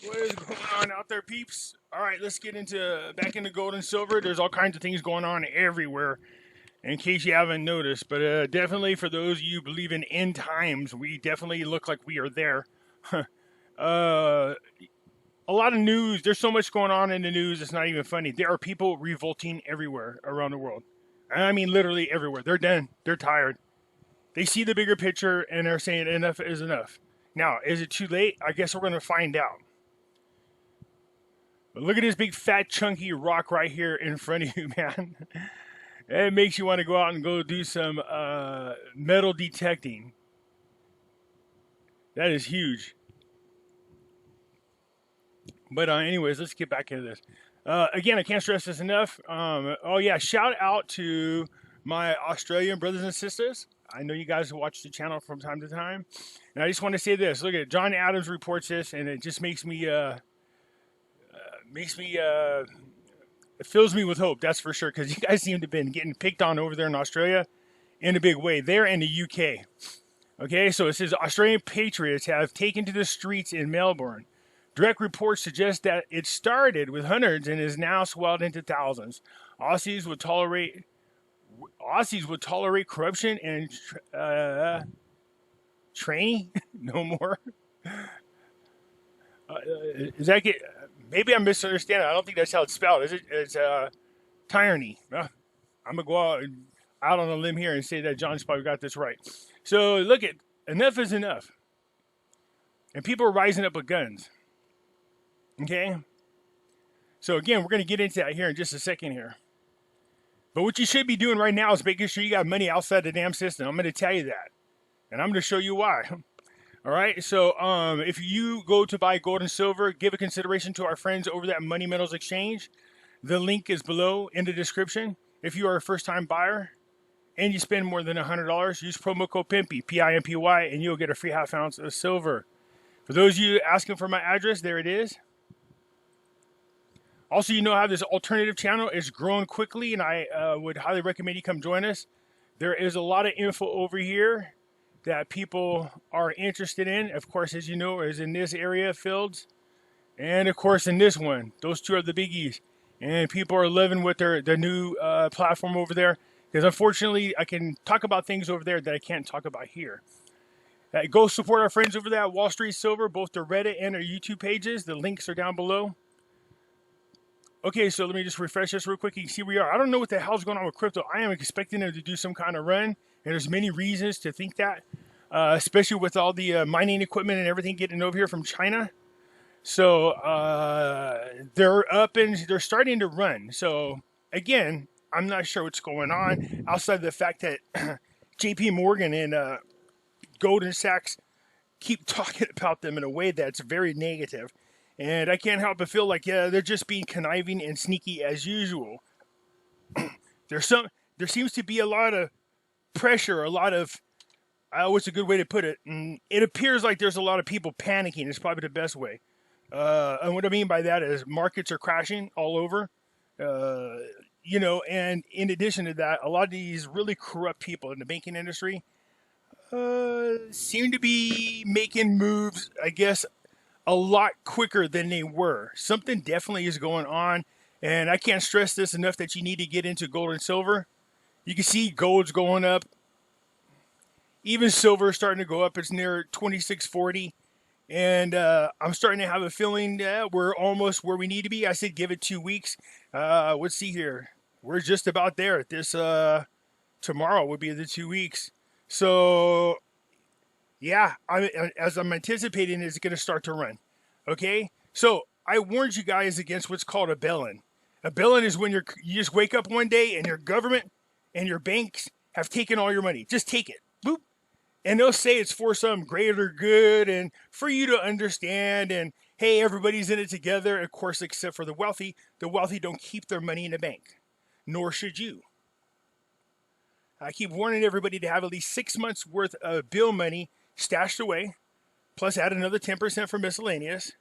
What is going on out there, peeps? All right, let's get back into gold and silver. There's all kinds of things going on everywhere, in case you haven't noticed. But definitely for those of you who believe in end times, we definitely look like we are there. uh, a lot of news. There's so much going on in the news. It's not even funny. There are people revolting everywhere around the world. I mean, literally everywhere. They're done. They're tired. They see the bigger picture and they're saying enough is enough. Now, is it too late? I guess we're going to find out. But look at this big fat chunky rock right here in front of you, man. It makes you want to go out and go do some metal detecting. That is huge. But anyways, let's get back into this. Again, I can't stress this enough. Oh yeah, shout out to my Australian brothers and sisters. I know you guys watch the channel from time to time, and I just want to say this. Look at John Adams reports this, and it just it fills me with hope. That's for sure, because you guys seem to have been getting picked on over there in Australia in a big way. They're in the UK. Okay, so it says Australian patriots have taken to the streets in Melbourne. Direct reports suggest that it started with hundreds and is now swelled into thousands. Aussies would tolerate corruption and training no more. Is that get? Maybe I'm misunderstanding. I don't think that's how it's spelled. Is it? It's tyranny. I'm gonna go out on a limb here and say that John's probably got this right. So look at enough is enough, and people are rising up with guns. Okay. So again, we're gonna get into that here in just a second here. But what you should be doing right now is making sure you got money outside the damn system. I'm gonna tell you that, and I'm gonna show you why. All right, so if you go to buy gold and silver, give a consideration to our friends over at Money Metals Exchange. The link is below in the description. If you are a first-time buyer and you spend more than $100, use promo code Pimpy, P-I-M-P-Y, and you'll get a free half ounce of silver. For those of you asking for my address, there it is. Also, you know how this alternative channel is growing quickly, and I would highly recommend you come join us. There is a lot of info over here that people are interested in. Of course, as you know, is in this area fields, and of course in this one. Those two are the biggies, and people are living with their new platform over there. Because unfortunately, I can talk about things over there that I can't talk about here. Go support our friends over there at Wall Street Silver, both their Reddit and their YouTube pages. The links are down below. Okay, so let me just refresh this real quick. You can see where we are. I don't know what the hell's going on with crypto. I am expecting them to do some kind of run. And there's many reasons to think that, especially with all the mining equipment and everything getting over here from China. So they're up and they're starting to run. So again, I'm not sure what's going on outside of the fact that JP Morgan and Goldman Sachs keep talking about them in a way that's very negative. And I can't help but feel like, yeah, they're just being conniving and sneaky as usual. There seems to be a lot of pressure, a lot of, what's a good way to put it? It appears like there's a lot of people panicking. It's probably the best way. And what I mean by that is markets are crashing all over. And in addition to that, a lot of these really corrupt people in the banking industry seem to be making moves, I guess, a lot quicker than they were. Something definitely is going on. And I can't stress this enough that you need to get into gold and silver. You can see gold's going up. Even silver is starting to go up. It's near 2640. And I'm starting to have a feeling that we're almost where we need to be. I said give it 2 weeks. Let's see here. We're just about there. This tomorrow would be the 2 weeks. So, yeah, as I'm anticipating, it's going to start to run. Okay? So, I warned you guys against what's called a bell-in. A bell-in is when you just wake up one day and your government and your banks have taken all your money. Just take it. Boop. And they'll say it's for some greater good and for you to understand. And, hey, everybody's in it together. Of course, except for the wealthy. The wealthy don't keep their money in a bank. Nor should you. I keep warning everybody to have at least 6 months worth of bill money stashed away. Plus add another 10% for miscellaneous.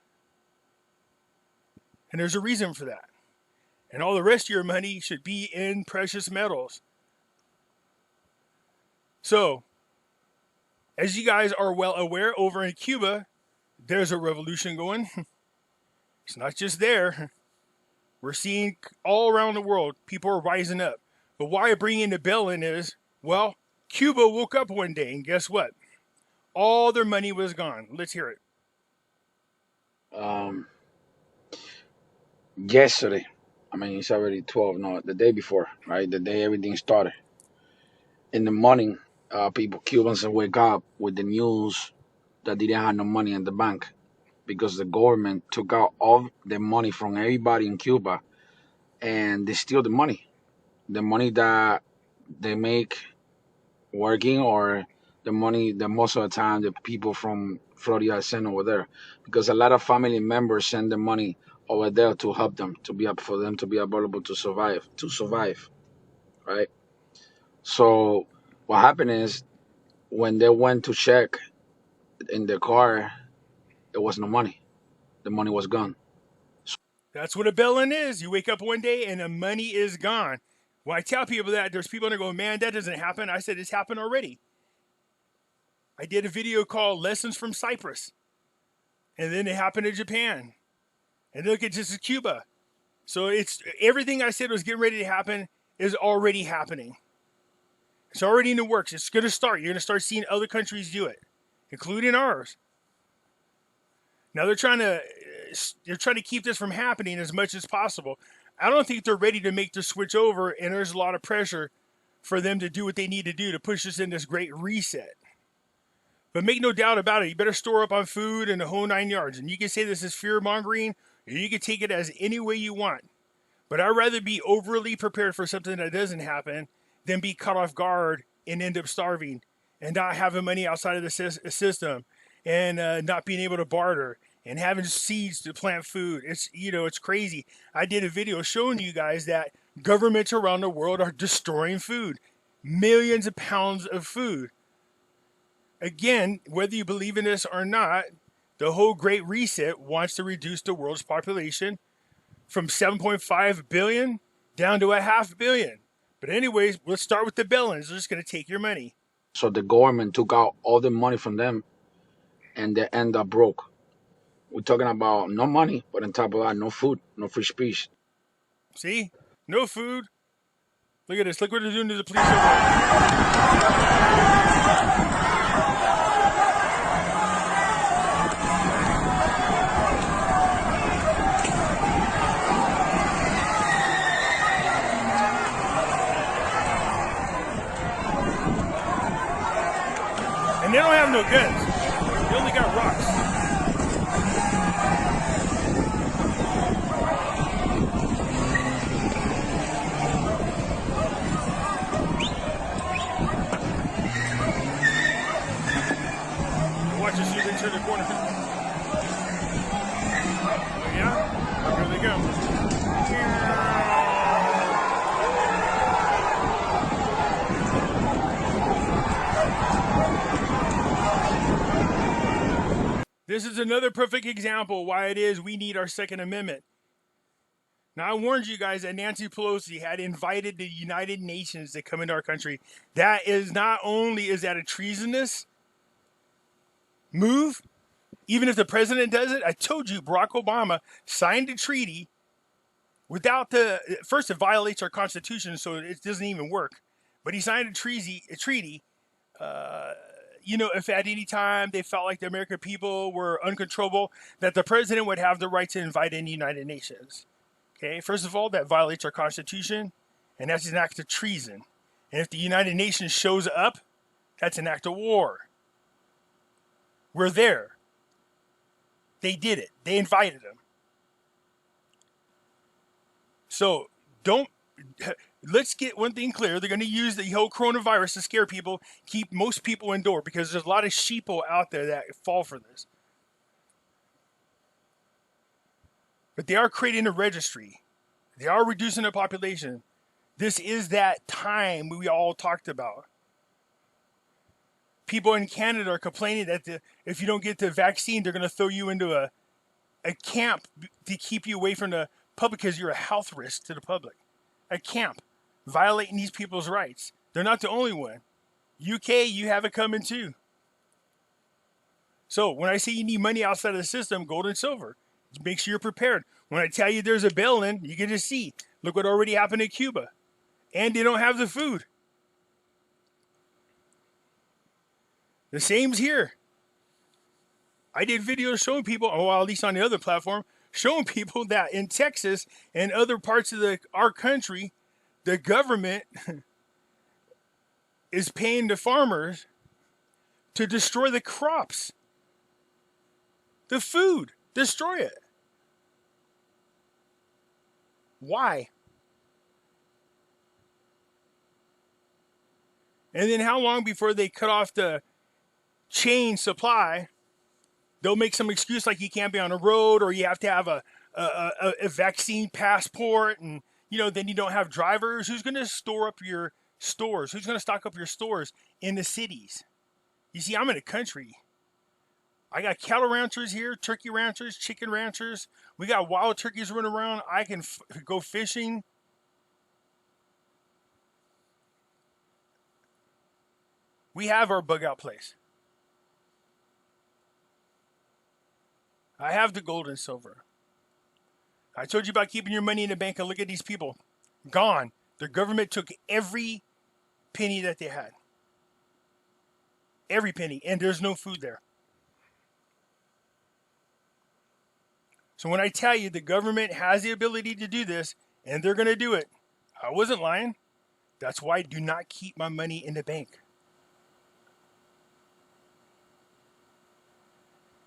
And there's a reason for that. And all the rest of your money should be in precious metals. So, as you guys are well aware, over in Cuba, there's a revolution going. It's not just there. We're seeing all around the world, people are rising up. But why I bring in the bill in is, well, Cuba woke up one day and guess what? All their money was gone. Let's hear it. Um, Yesterday, I mean, it's already 12, no, the day before, right? The day everything started. In the morning, people, Cubans, wake up with the news that they didn't have no money in the bank because the government took out all the money from everybody in Cuba and they steal the money that they make working, or the money that most of the time the people from Florida send over there, because a lot of family members send the money over there to help them to be up for them to be available to survive, right? So what happened is when they went to check in the car, there was no money. The money was gone. That's what a bailing is. You wake up one day and the money is gone. When I tell people that, there's people that go, man, that doesn't happen. I said, it's happened already. I did a video called Lessons from Cyprus. And then it happened in Japan. And look at this is Cuba. So it's everything I said was getting ready to happen is already happening. It's already in the works. It's going to start. You're going to start seeing other countries do it, including ours. Now they're trying to keep this from happening as much as possible. I don't think they're ready to make the switch over, and there's a lot of pressure for them to do what they need to do to push us in this great reset. But make no doubt about it, you better store up on food and the whole 9 yards. And you can say this is fear mongering, or you can take it as any way you want. But I'd rather be overly prepared for something that doesn't happen than be caught off guard and end up starving and not having money outside of the system and not being able to barter and having seeds to plant food. It's crazy. I did a video showing you guys that governments around the world are destroying food, millions of pounds of food. Again, whether you believe in this or not, the whole Great Reset wants to reduce the world's population from 7.5 billion down to a half billion. But anyways, let's start with the villains. They're just going to take your money. So the government took out all the money from them and they end up broke. We're talking about no money, but on top of that, no food, no free speech. See? No food. Look at this. Look what they're doing to the police over there. And they don't have no guns. They only got rocks. Watch this, you can turn the corner. Oh yeah? Here they go. This is another perfect example why it is we need our Second Amendment. Now, I warned you guys that Nancy Pelosi had invited the United Nations to come into our country. That is not only is that a treasonous move, even if the president does it. I told you Barack Obama signed a treaty without first it violates our Constitution, so it doesn't even work. But he signed a treaty. If at any time they felt like the American people were uncontrollable, that the president would have the right to invite in the United Nations. Okay, first of all, that violates our Constitution, and that's an act of treason. And if the United Nations shows up, that's an act of war. We're there. They did it. They invited them. So let's get one thing clear. They're going to use the whole coronavirus to scare people, keep most people indoor, because there's a lot of sheeple out there that fall for this. But they are creating a registry. They are reducing the population. This is that time we all talked about. People in Canada are complaining that if you don't get the vaccine, they're going to throw you into a camp to keep you away from the public because you're a health risk to the public. A camp violating these people's rights. They're not the only one. UK, you have it coming too. So when I say you need money outside of the system, gold and silver, make sure you're prepared. When I tell you there's a bail-in, you get to see. Look what already happened in Cuba. And they don't have the food. The same's here. I did videos showing people, or well, at least on the other platform, showing people that in Texas and other parts of our country, the government is paying the farmers to destroy the crops, the food, destroy it. Why? And then how long before they cut off the chain supply? They'll make some excuse like you can't be on a road, or you have to have a vaccine passport, and then you don't have drivers. Who's going to store up your stores? Who's going to stock up your stores in the cities? You see, I'm in a country. I got cattle ranchers here, turkey ranchers, chicken ranchers. We got wild turkeys running around. I can go fishing. We have our bug out place. I have the gold and silver. I told you about keeping your money in the bank, and look at these people. Gone. The government took every penny that they had. Every penny. And there's no food there. So when I tell you the government has the ability to do this, and they're going to do it, I wasn't lying. That's why I do not keep my money in the bank.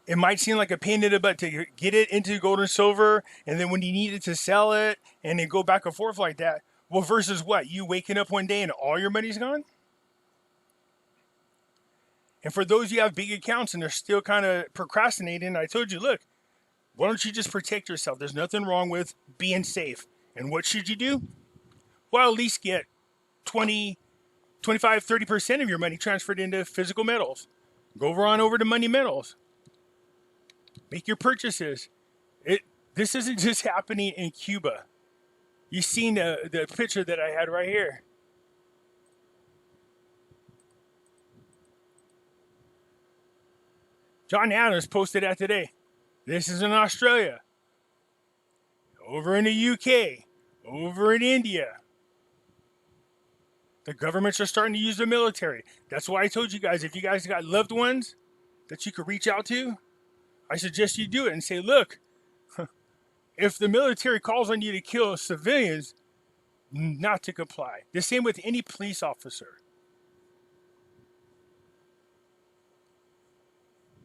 It might seem like a pain in the butt to get it into gold and silver, and then when you need it to sell it, and then go back and forth like that. Well, versus what? You waking up one day and all your money's gone? And for those you have big accounts and they're still kind of procrastinating, I told you, look, why don't you just protect yourself? There's nothing wrong with being safe. And what should you do? Well, at least get 20, 25, 30% of your money transferred into physical metals. Go over to money metals. Make your purchases. This isn't just happening in Cuba. You've seen the picture that I had right here. John Adams posted that today. This is in Australia. Over in the UK. Over in India. The governments are starting to use the military. That's why I told you guys, if you guys got loved ones that you could reach out to, I suggest you do it and say, look, if the military calls on you to kill civilians, not to comply. The same with any police officer.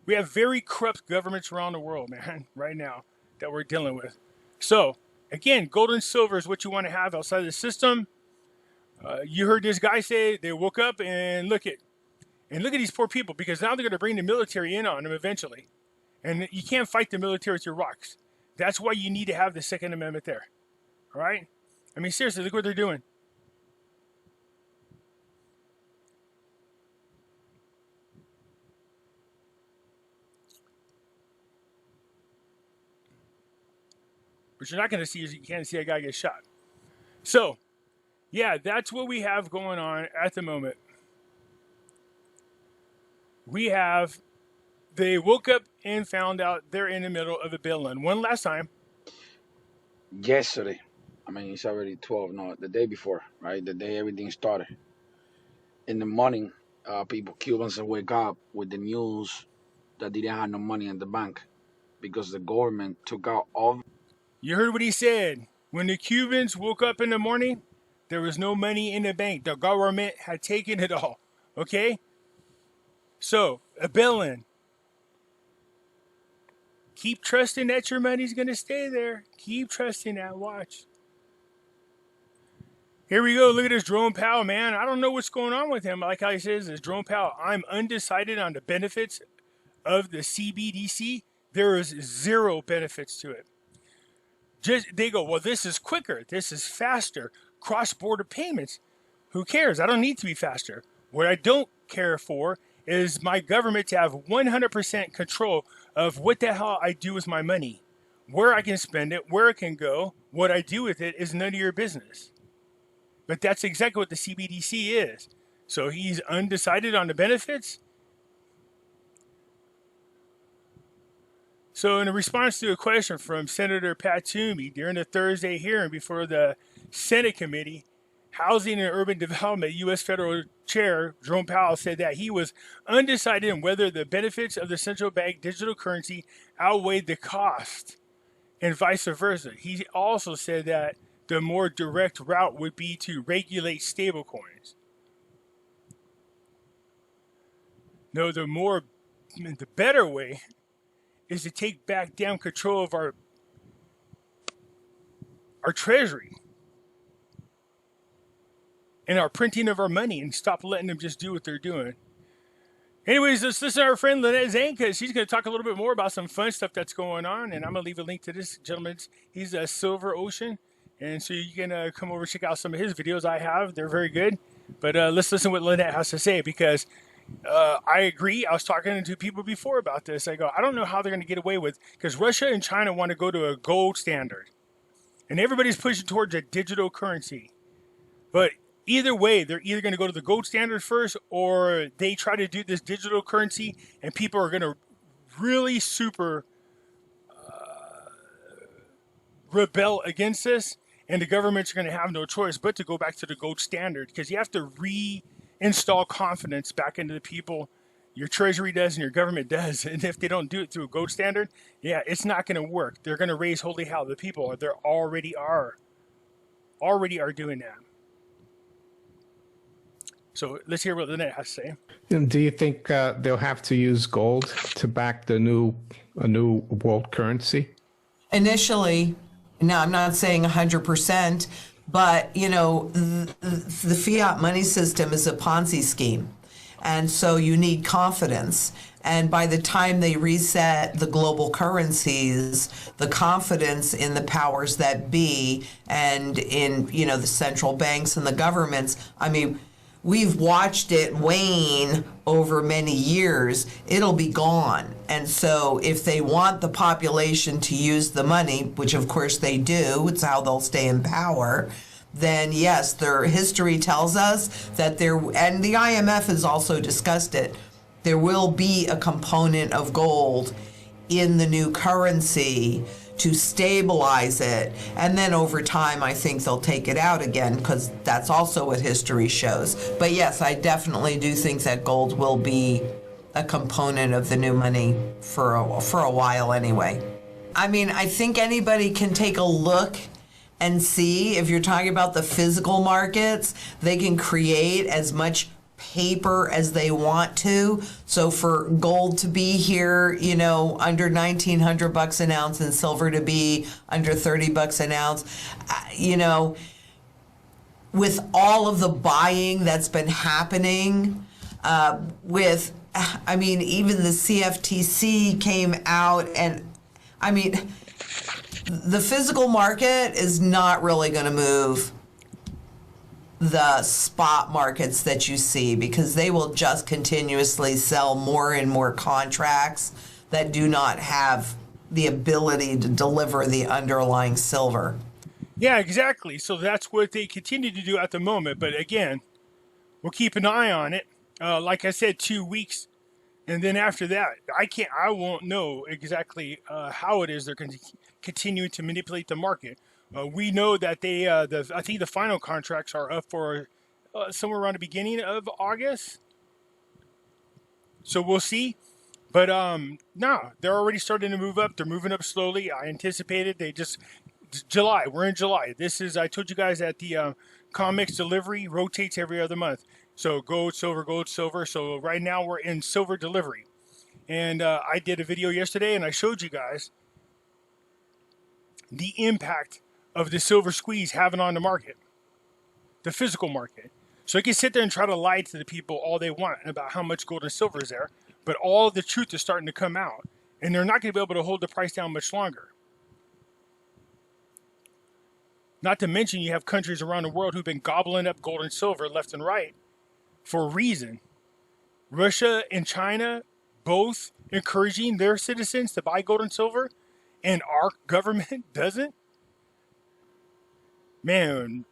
We have very corrupt governments around the world, man, right now that we're dealing with. So, again, gold and silver is what you want to have outside of the system. You heard this guy say they woke up and look at these poor people, because now they're going to bring the military in on them eventually. And you can't fight the military with your rocks. That's why you need to have the Second Amendment there. All right? I mean, seriously, look what they're doing. What you're not going to see is you can't see a guy get shot. So, yeah, that's what we have going on at the moment. They woke up and found out they're in the middle of a bail-in. One last time. Yesterday, I mean, it's already 12, no, the day before, right? The day everything started. In the morning, Cubans wake up with the news that they didn't have no money in the bank because the government took out all. You heard what he said. When the Cubans woke up in the morning, there was no money in the bank. The government had taken it all. Okay? So, a bail-in. Keep trusting that your money's going to stay there. Keep trusting that. Watch. Here we go. Look at this Jerome Powell, man. I don't know what's going on with him. Like how he says, this Jerome Powell, I'm undecided on the benefits of the CBDC. There is zero benefits to it. They go, well, this is quicker. This is faster. Cross-border payments. Who cares? I don't need to be faster. What I don't care for is my government to have 100% control of what the hell I do with my money. Where I can spend it, where it can go, what I do with it is none of your business. But that's exactly what the CBDC is. So he's undecided on the benefits. So, in a response to a question from Senator Pat Toomey during the Thursday hearing before the Senate Committee, Housing and Urban Development U.S. Federal Chair Jerome Powell said that he was undecided on whether the benefits of the central bank digital currency outweighed the cost and vice versa. He also said that the more direct route would be to regulate stablecoins. No, the better way is to take back down control of our treasury and our printing of our money and stop letting them just do what they're doing. Anyways, let's listen to our friend Lynette Zanka. She's going to talk a little bit more about some fun stuff that's going on, and I'm going to leave a link to this gentleman's. He's a Silver Ocean, and so you can come over and check out some of his videos I have. They're very good. But let's listen to what Lynette has to say, because I agree. I was talking to people before about this. I go, I don't know how they're going to get away with, because Russia and China want to go to a gold standard, and everybody's pushing towards a digital currency. But either way, they're either going to go to the gold standard first, or they try to do this digital currency, and people are going to really super rebel against this, and the government's going to have no choice but to go back to the gold standard, because you have to reinstall confidence back into the people. Your treasury does and your government does, and if they don't do it through a gold standard, yeah, it's not going to work. They're going to raise holy hell. The people, they already are doing that. So let's hear what Lynette has to say. And do you think they'll have to use gold to back a new world currency? Initially, now I'm not saying 100%, but the fiat money system is a Ponzi scheme, and so you need confidence. And by the time they reset the global currencies, the confidence in the powers that be and in the central banks and the governments, I mean, we've watched it wane over many years. It'll be gone. And so if they want the population to use the money, which of course they do, it's how they'll stay in power, then yes, their history tells us that and the IMF has also discussed it, there will be a component of gold in the new currency to stabilize it. And then over time, I think they'll take it out again, because that's also what history shows. But yes, I definitely do think that gold will be a component of the new money for a while anyway. I mean, I think anybody can take a look and see, if you're talking about the physical markets, they can create as much paper as they want to. So for gold to be here, under $1,900 an ounce, and silver to be under $30 an ounce, with all of the buying that's been happening, even the CFTC came out, and the physical market is not really going to move the spot markets that you see, because they will just continuously sell more and more contracts that do not have the ability to deliver the underlying silver. Yeah, exactly. So that's what they continue to do at the moment. But again, we'll keep an eye on it. Like I said, 2 weeks. And then after that, I won't know exactly how it is they're going to continue to manipulate the market. We know that I think the final contracts are up for somewhere around the beginning of August. So we'll see. But no, they're already starting to move up. They're moving up slowly. I anticipated July. We're in July. I told you guys that the comics delivery rotates every other month. So gold, silver. So right now we're in silver delivery. And I did a video yesterday, and I showed you guys the impact of the silver squeeze having on the market, the physical market. So you can sit there and try to lie to the people all they want about how much gold and silver is there, but all the truth is starting to come out, and they're not going to be able to hold the price down much longer. Not to mention, you have countries around the world who've been gobbling up gold and silver left and right for a reason. Russia and China both encouraging their citizens to buy gold and silver, and our government doesn't. Man,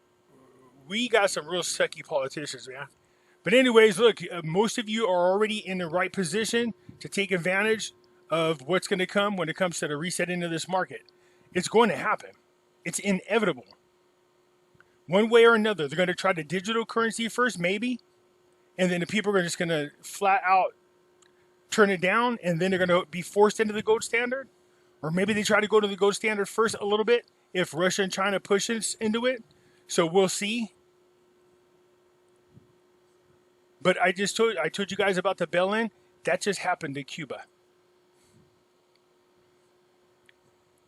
we got some real sucky politicians, man. But anyways, look, most of you are already in the right position to take advantage of what's going to come when it comes to the resetting of this market. It's going to happen. It's inevitable. One way or another, they're going to try the digital currency first, maybe, and then the people are just going to flat out turn it down, and then they're going to be forced into the gold standard. Or maybe they try to go to the gold standard first a little bit if Russia and China pushes into it. So we'll see. But I told you guys about the bail-in. That just happened to Cuba.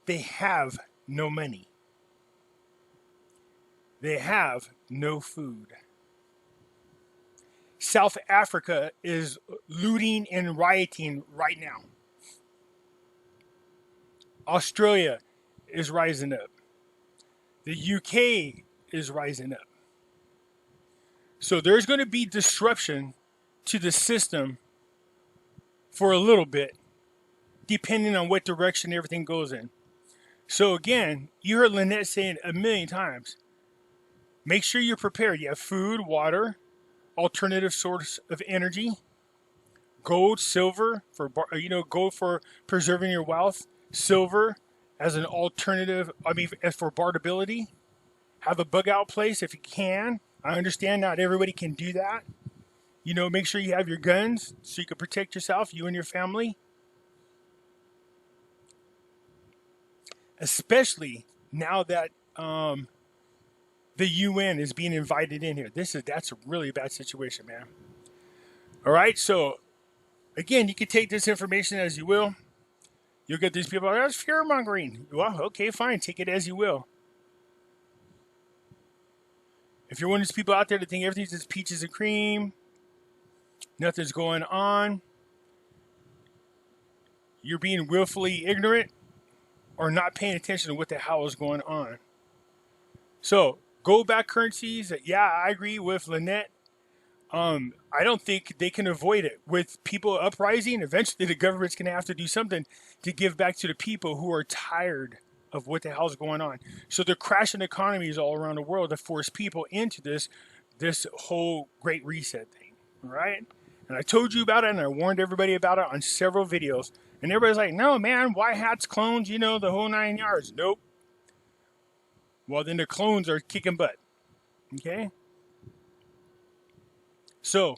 They have no money. They have no food. South Africa is looting and rioting right now. Australia is rising up. The UK is rising up. So there's going to be disruption to the system for a little bit, depending on what direction everything goes in. So again, you heard Lynette saying a million times, make sure you're prepared. You have food, water, alternative source of energy, gold, silver for gold for preserving your wealth, silver as an alternative. As for barterability, have a bug out place if you can. I understand not everybody can do that. Make sure you have your guns so you can protect yourself, you and your family. Especially now that the UN is being invited in here. That's a really bad situation, man. All right, so again, you can take this information as you will. You'll get these people, that's fear mongering. Well, okay, fine, take it as you will. If you're one of these people out there that think everything's just peaches and cream, nothing's going on, you're being willfully ignorant or not paying attention to what the hell is going on. So, gold-backed currencies, yeah, I agree with Lynette. I don't think they can avoid it. With people uprising, eventually the government's going to have to do something to give back to the people who are tired of what the hell's going on. So they're crashing economies all around the world to force people into this whole Great Reset thing, right? And I told you about it, and I warned everybody about it on several videos. And everybody's like, no, man, white hats, clones, the whole 9 yards. Nope. Well, then the clones are kicking butt. Okay? So,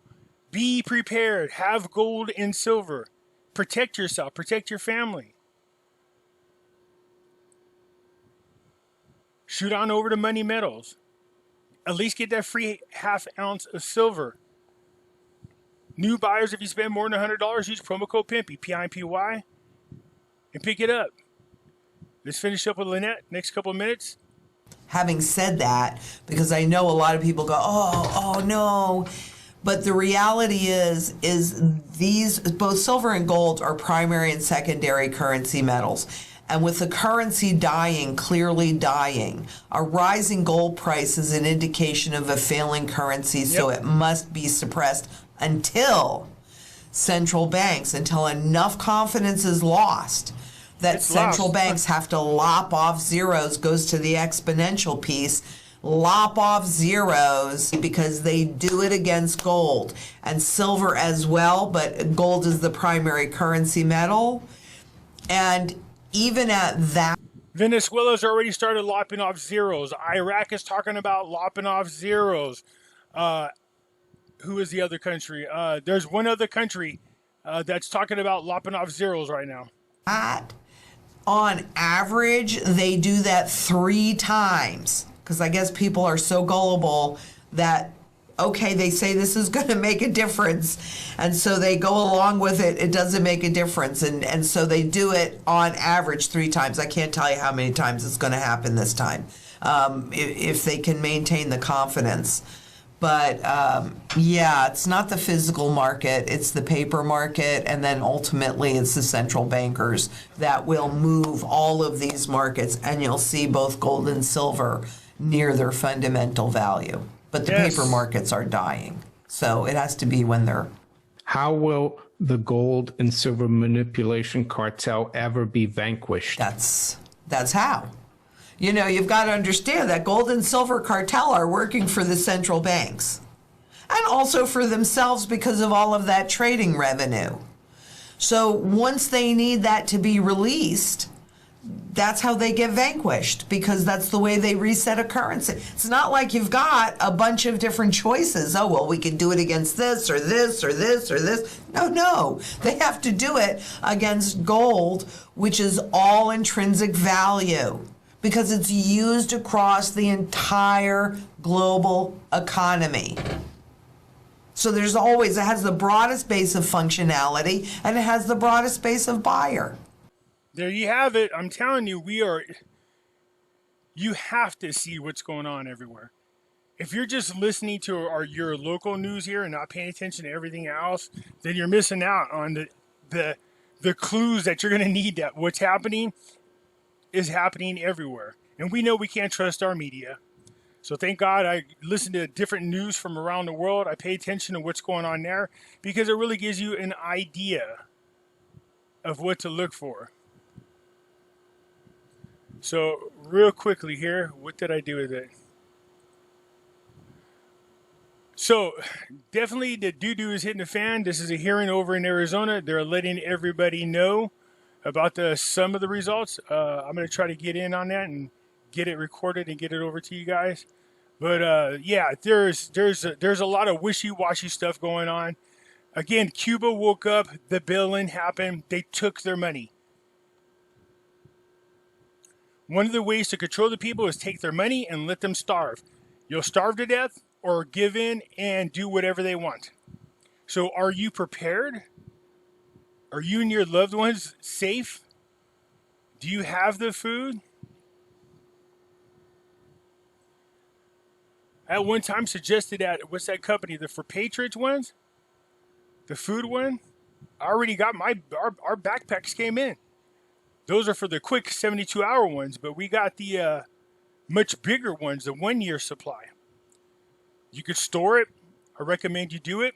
be prepared. Have gold and silver. Protect yourself. Protect your family. Shoot on over to Money Metals. At least get that free ½ ounce of silver. New buyers, if you spend more than $100, use promo code Pimpy, Pimpy, and pick it up. Let's finish up with Lynette. Next couple of minutes. Having said that, because I know a lot of people go, oh no. But the reality is these, both silver and gold, are primary and secondary currency metals. And with the currency clearly dying, a rising gold price is an indication of a failing currency, so it must be suppressed until enough confidence is lost that central banks have to lop off zeros, goes to the exponential piece, lop off zeros, because they do it against gold and silver as well, but gold is the primary currency metal. And even at that, Venezuela's already started lopping off zeros. Iraq is talking about lopping off zeros. Who is the other country? There's one other country that's talking about lopping off zeros right now. On average, they do that 3 times. Because I guess people are so gullible that, okay, they say this is going to make a difference. And so they go along with it. It doesn't make a difference. And so they do it on average 3 times. I can't tell you how many times it's going to happen this time, if they can maintain the confidence. But it's not the physical market, it's the paper market, and then ultimately it's the central bankers that will move all of these markets, and you'll see both gold and silver near their fundamental value. But the paper markets are dying, so it has to be when they're... How will the gold and silver manipulation cartel ever be vanquished? That's how. You've got to understand that gold and silver cartel are working for the central banks and also for themselves because of all of that trading revenue. So once they need that to be released, that's how they get vanquished, because that's the way they reset a currency. It's not like you've got a bunch of different choices. Oh, well, we can do it against this or this or this or this. No. They have to do it against gold, which is all intrinsic value, because it's used across the entire global economy. So there's always, it has the broadest base of functionality, and it has the broadest base of buyer. There you have it. I'm telling you, you have to see what's going on everywhere. If you're just listening to your local news here and not paying attention to everything else, then you're missing out on the clues that you're going to need, that what's happening is happening everywhere. And we know we can't trust our media. So thank God I listen to different news from around the world. I pay attention to what's going on there, because it really gives you an idea of what to look for. So real quickly here, what did I do with it? So definitely the doo-doo is hitting the fan. This is a hearing over in Arizona. They're letting everybody know about some of the results. I'm going to try to get in on that and get it recorded and get it over to you guys. But yeah, there's a lot of wishy-washy stuff going on. Again, Cuba woke up, the bail-in happened, they took their money. One of the ways to control the people is take their money and let them starve. You'll starve to death or give in and do whatever they want. So are you prepared? Are you and your loved ones safe? Do you have the food? I at one time suggested that, what's that company, the For Patriots ones? The food one? I already got our backpacks came in. Those are for the quick 72-hour ones, but we got the much bigger ones, the 1-year supply. You could store it. I recommend you do it.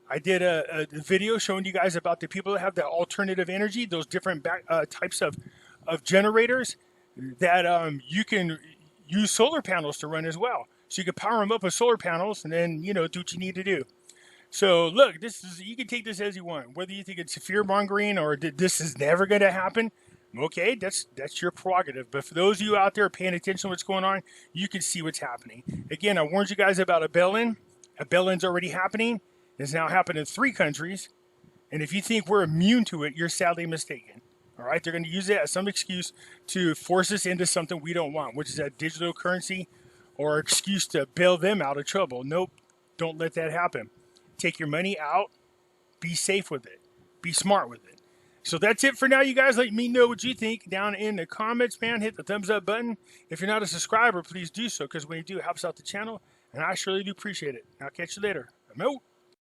I did a video showing you guys about the people that have the alternative energy, those different types of generators that you can use solar panels to run as well. So you can power them up with solar panels and then, do what you need to do. So look, you can take this as you want. Whether you think it's fear mongering or this is never going to happen, okay, that's your prerogative. But for those of you out there paying attention to what's going on, you can see what's happening. Again, I warned you guys about a bail-in. A bail-in's already happening. It's now happened in 3 countries. And if you think we're immune to it, you're sadly mistaken. All right, they're going to use it as some excuse to force us into something we don't want, which is that digital currency, or excuse to bail them out of trouble. Nope, don't let that happen. Take your money out. Be safe with it. Be smart with it. So that's it for now, you guys. Let me know what you think down in the comments, man. Hit the thumbs up button. If you're not a subscriber, please do so, because when you do, it helps out the channel, and I surely do appreciate it. I'll catch you later. I'm out.